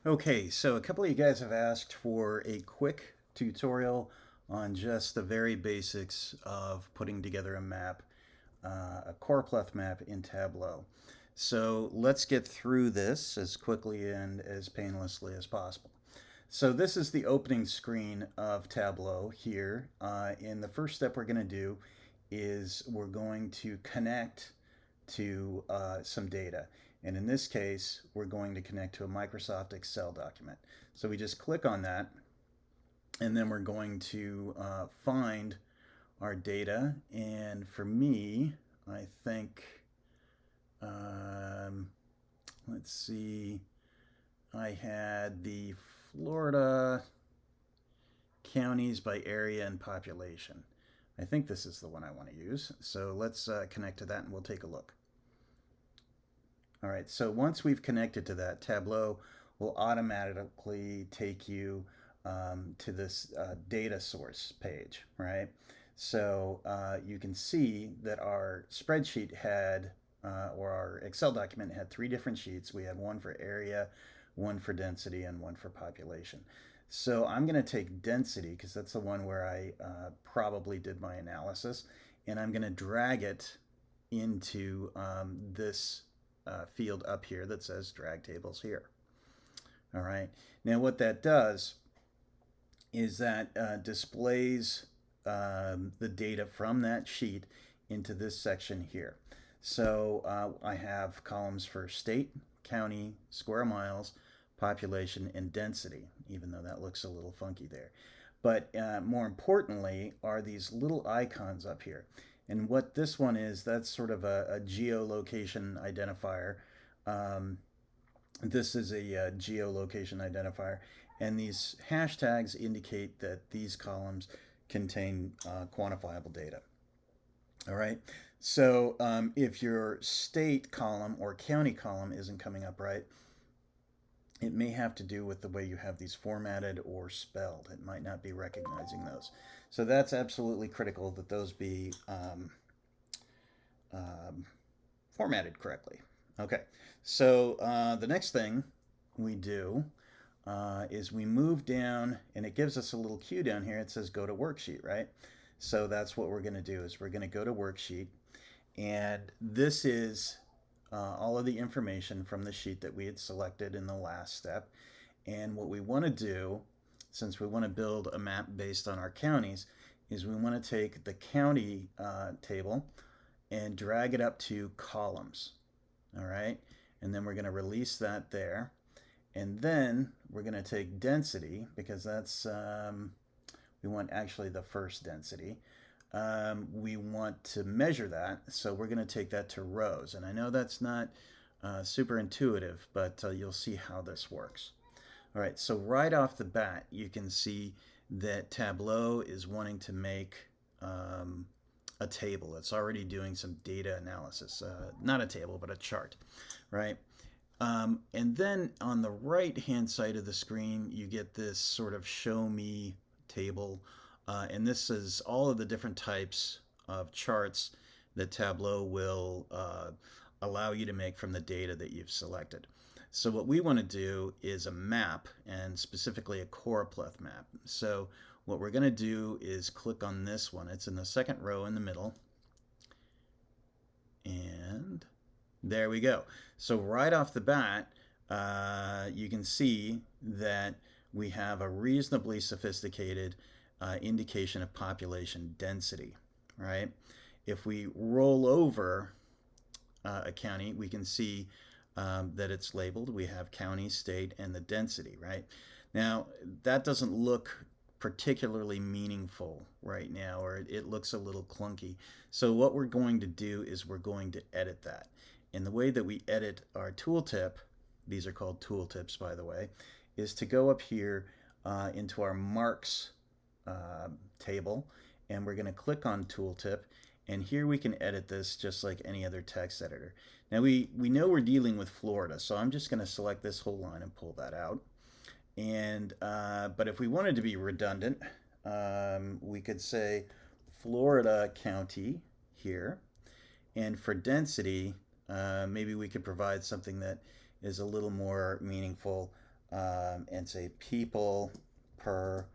Okay, so a couple of you guys have asked for a quick tutorial on just the very basics of putting together a map, a Choropleth map in Tableau. So let's get through this as quickly and as painlessly as possible. So this is the opening screen of Tableau here. And the first step we're going to do is we're going to connect to some data. And in this case, we're going to connect to a Microsoft Excel document. So we just click on that, and then we're going to find our data. And for me, I think, um, let's see, I had the Florida counties by area and population. I think this is the one I want to use. So let's connect to that and we'll take a look. All right, so once we've connected to that, Tableau will automatically take you to this data source page, right? So you can see that our spreadsheet had, or our Excel document had three different sheets. We had one for area, one for density, and one for population. So I'm going to take density because that's the one where I probably did my analysis, and I'm going to drag it into this field up here that says drag tables here. All right. Now what that does is that displays the data from that sheet into this section here. So I have columns for state, county, square miles, population, and density, even though that looks a little funky there. But more importantly are these little icons up here. And what this one is, that's sort of a geolocation identifier. Um, this is a geolocation identifier. And these hashtags indicate that these columns contain quantifiable data. All right. So if your state column or county column isn't coming up right, it may have to do with the way you have these formatted or spelled. It might not be recognizing those. So that's absolutely critical that those be um, formatted correctly. Okay, so the next thing we do is we move down, and it gives us a little cue down here. It says go to worksheet, right? So that's what we're going to do is we're going to go to worksheet, and this is all of the information from the sheet that we had selected in the last step. And what we want to do, since we want to build a map based on our counties, is we want to take the county table and drag it up to columns. All right. And then we're going to release that there. And then we're going to take density because that's, we want actually the first density. We want to measure that. So we're going to take that to rows. And I know that's not super intuitive, but you'll see how this works. All right. So right off the bat, you can see that Tableau is wanting to make a table. It's already doing some data analysis. Not a table, but a chart, right? And then on the right hand side of the screen, you get this sort of show me table. And this is all of the different types of charts that Tableau will allow you to make from the data that you've selected. So what we want to do is a map, and specifically a Choropleth map. So what we're going to do is click on this one. It's in the second row in the middle. And there we go. So right off the bat, you can see that we have a reasonably sophisticated indication of population density, right? If we roll over a county, we can see that it's labeled. We have county, state, and the density, right? Now, that doesn't look particularly meaningful right now, or it looks a little clunky. So what we're going to do is we're going to edit that. And the way that we edit our tooltip, these are called tooltips, by the way, is to go up here into our marks table, and we're going to click on tooltip, and here we can edit this just like any other text editor. Now we know we're dealing with Florida, so I'm just going to select this whole line and pull that out. And but if we wanted to be redundant, we could say Florida County here. And for density, maybe we could provide something that is a little more meaningful. and say people per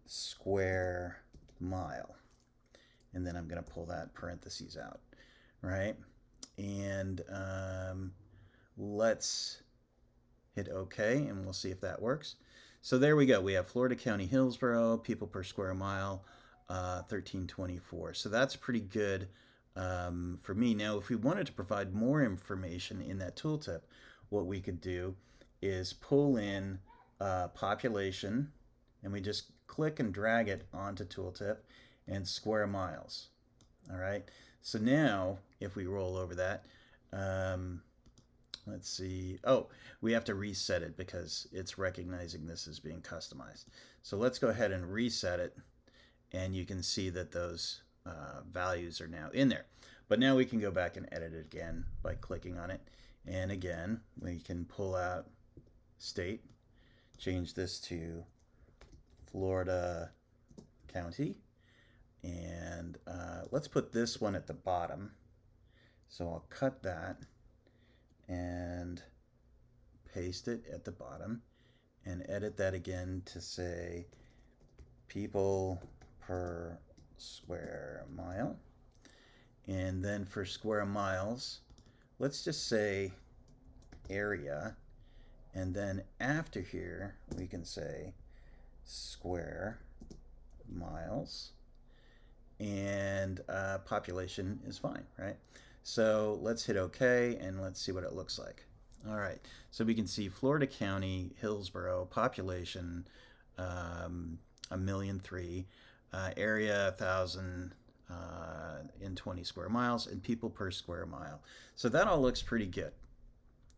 square mile. And then I'm going to pull that parentheses out, right? And let's hit OK, and we'll see if that works. So there we go. We have Florida County, Hillsborough, people per square mile, 1324. So that's pretty good for me. Now, if we wanted to provide more information in that tooltip, what we could do is pull in population, and we just click and drag it onto tooltip, and square miles. All right. So now, if we roll over that, let's see. Oh, we have to reset it because it's recognizing this as being customized. So let's go ahead and reset it, and you can see that those values are now in there. But now we can go back and edit it again by clicking on it. And again, we can pull out state, change this to Florida County, and let's put this one at the bottom. So I'll cut that and paste it at the bottom and edit that again to say people per square mile. And then for square miles, let's just say area, and then after here we can say square miles, and population is fine, right? So let's hit OK, and let's see what it looks like. All right, so we can see Florida County, Hillsborough, population 1,000,003, area 1,000 in 20 square miles, and people per square mile. So that all looks pretty good.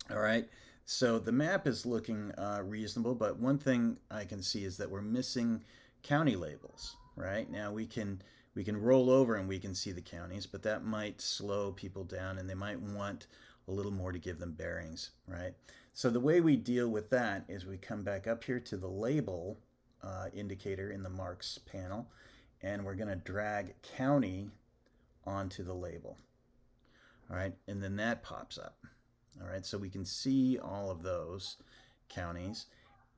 All right, so the map is looking reasonable, but one thing I can see is that we're missing county labels. Right now we can roll over and we can see the counties, but that might slow people down, and they might want a little more to give them bearings, right? So the way we deal with that is we come back up here to the label indicator in the marks panel, and we're going to drag county onto the label. All right, and then that pops up. All right, so we can see all of those counties,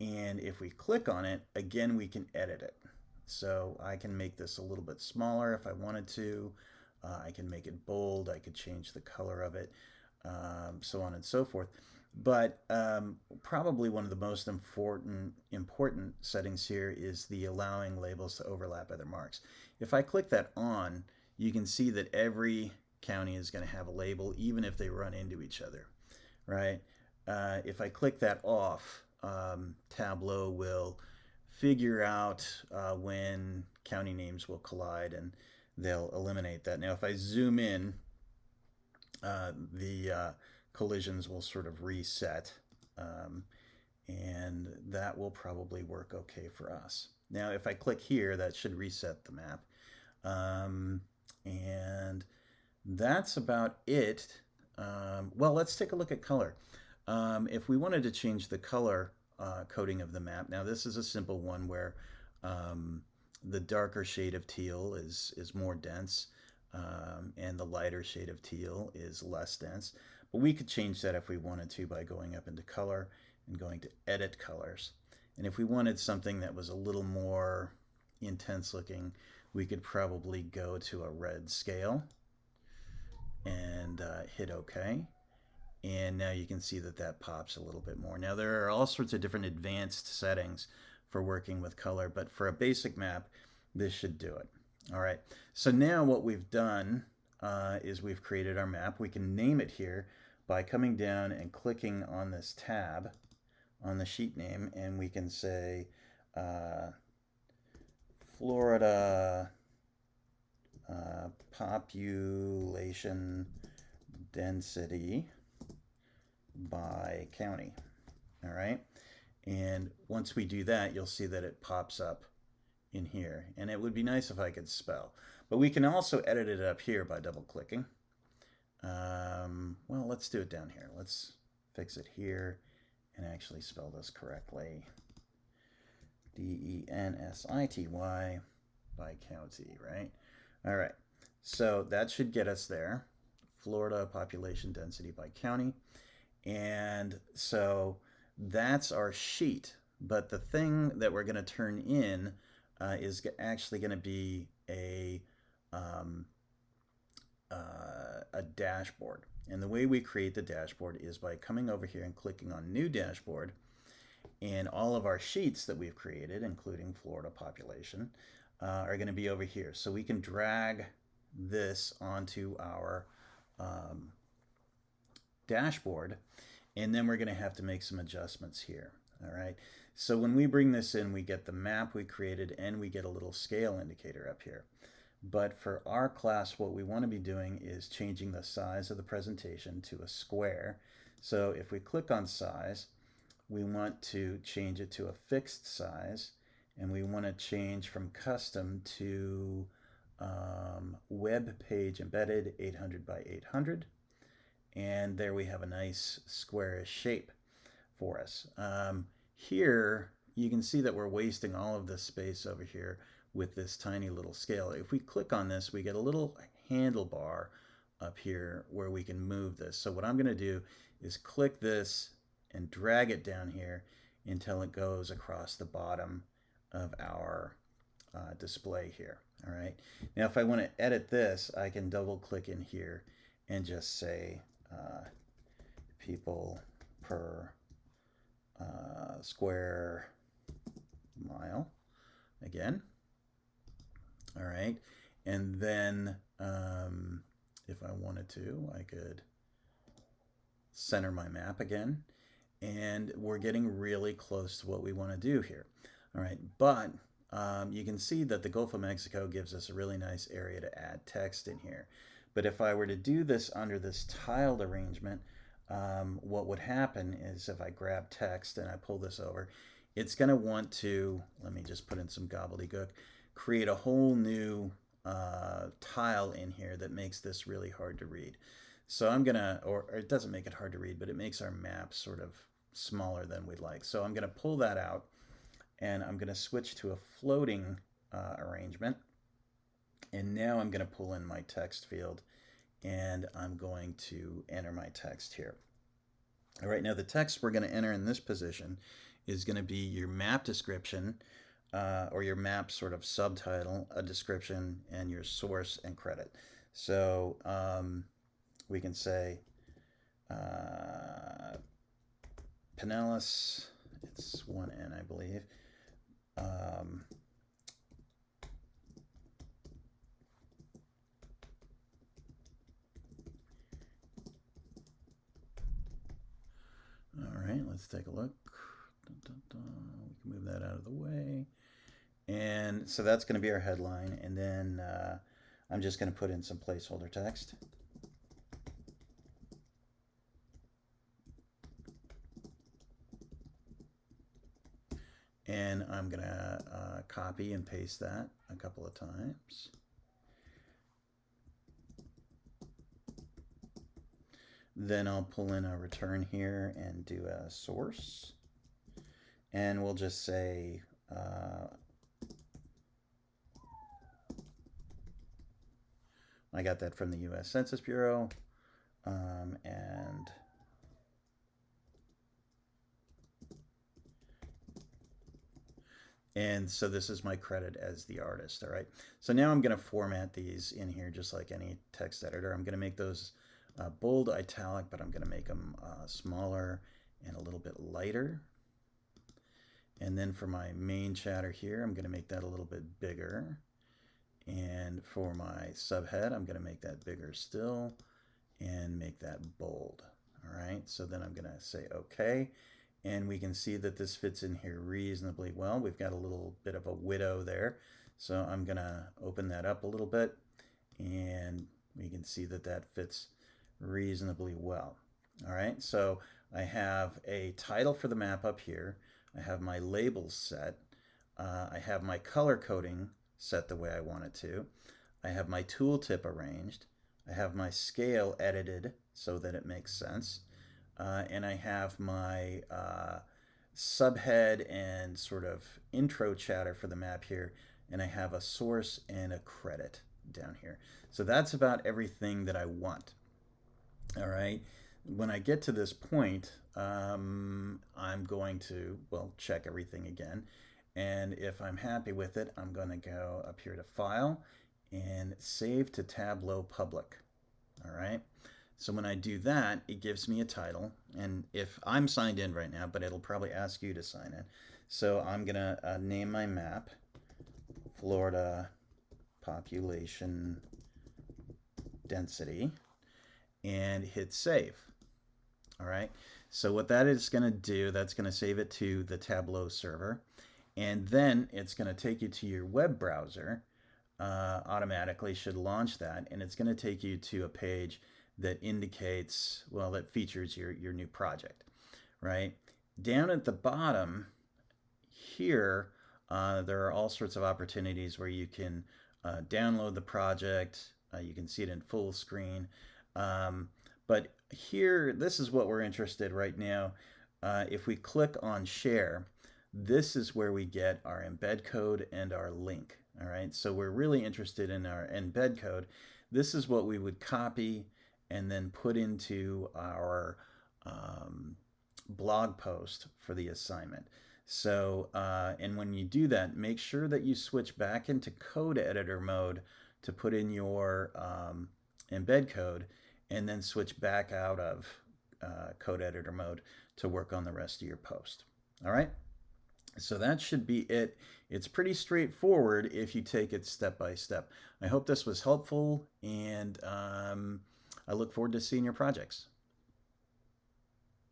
and if we click on it, again, we can edit it. So I can make this a little bit smaller if I wanted to. I can make it bold. I could change the color of it, so on and so forth. But probably one of the most important settings here is the allowing labels to overlap other marks. If I click that on, you can see that every county is going to have a label, even if they run into each other, right? If I click that off, Tableau will figure out when county names will collide, and they'll eliminate that. Now, if I zoom in, the collisions will sort of reset, and that will probably work okay for us. Now, if I click here, that should reset the map. And that's about it. Well, let's take a look at color. If we wanted to change the color coding of the map, now this is a simple one where the darker shade of teal is more dense, and the lighter shade of teal is less dense. But we could change that if we wanted to by going up into color and going to edit colors. And if we wanted something that was a little more intense looking, we could probably go to a red scale and hit OK. And now you can see that that pops a little bit more. Now there are all sorts of different advanced settings for working with color, but for a basic map, this should do it. All right, so now what we've done is we've created our map. We can name it here by coming down and clicking on this tab on the sheet name, and we can say Florida population density by county. All right, and once we do that, you'll see that it pops up in here, and it would be nice if I could spell, but we can also edit it up here by double clicking. Well, let's do it down here. Let's fix it here and actually spell this correctly. Density by county, right? All right, so that should get us there. Florida population density by county. And so that's our sheet. But the thing that we're going to turn in is actually going to be um, a dashboard. And the way we create the dashboard is by coming over here and clicking on New Dashboard. And all of our sheets that we've created, including Florida population, are going to be over here. So we can drag this onto our dashboard, and then we're going to have to make some adjustments here. All right. So when we bring this in, we get the map we created and we get a little scale indicator up here. But for our class, what we want to be doing is changing the size of the presentation to a square. So if we click on size, we want to change it to a fixed size, and we want to change from custom to web page embedded 800 by 800. And there we have a nice squarish shape for us. Here you can see that we're wasting all of this space over here with this tiny little scale. If we click on this, we get a little handlebar up here where we can move this. So what I'm going to do is click this and drag it down here until it goes across the bottom of our display here. All right. Now, if I want to edit this, I can double click in here and just say people per square mile again. All right. And then if I wanted to, I could center my map again. And we're getting really close to what we want to do here. All right. But you can see that the Gulf of Mexico gives us a really nice area to add text in here. But if I were to do this under this tiled arrangement, what would happen is if I grab text and I pull this over, it's going to want to, let me just put in some gobbledygook, create a whole new tile in here that makes this really hard to read. So I'm going to, or it doesn't make it hard to read, but it makes our map sort of smaller than we'd like. So I'm going to pull that out, and I'm going to switch to a floating arrangement. And now I'm going to pull in my text field, and I'm going to enter my text here. All right, now the text we're going to enter in this position is going to be your map description, or your map sort of subtitle, a description, and your source and credit. So we can say Pinellas, it's one N, I believe. All right, let's take a look. Dun, dun, dun. We can move that out of the way. And so that's going to be our headline. And then I'm just going to put in some placeholder text. And I'm going to copy and paste that a couple of times. Then I'll pull in a return here and do a source. And we'll just say I got that from the U.S. Census Bureau. And so this is my credit as the artist. All right. So now I'm going to format these in here just like any text editor. I'm going to make those bold, italic, but I'm going to make them smaller and a little bit lighter. And then for my main chatter here, I'm going to make that a little bit bigger. And for my subhead, I'm going to make that bigger still and make that bold. All right. So then I'm going to say OK. And we can see that this fits in here reasonably well. We've got a little bit of a widow there. So I'm going to open that up a little bit, and we can see that that fits reasonably well. All right, so I have a title for the map up here. I have my labels set. I have my color coding set the way I want it to. I have my tooltip arranged. I have my scale edited so that it makes sense. And I have my subhead and sort of intro chatter for the map here. And I have a source and a credit down here. So that's about everything that I want. All right. When I get to this point, I'm going to, well, check everything again. And if I'm happy with it, I'm going to go up here to File and Save to Tableau Public. All right. So when I do that, it gives me a title. And if I'm signed in right now, but it'll probably ask you to sign in. So I'm going to name my map Florida Population Density and hit save. All right. So what that is going to do, that's going to save it to the Tableau server. And then it's going to take you to your web browser. Automatically should launch that. And it's going to take you to a page that indicates, well, that features your new project, right? Down at the bottom here, there are all sorts of opportunities where you can download the project. You can see it in full screen. But here, this is what we're interested right now. If we click on share, this is where we get our embed code and our link. All right, so we're really interested in our embed code. This is what we would copy and then put into our blog post for the assignment. So, and when you do that, make sure that you switch back into code editor mode to put in your embed code, and then switch back out of code editor mode to work on the rest of your post. All right, so that should be it. It's pretty straightforward if you take it step by step. I hope this was helpful, and I look forward to seeing your projects.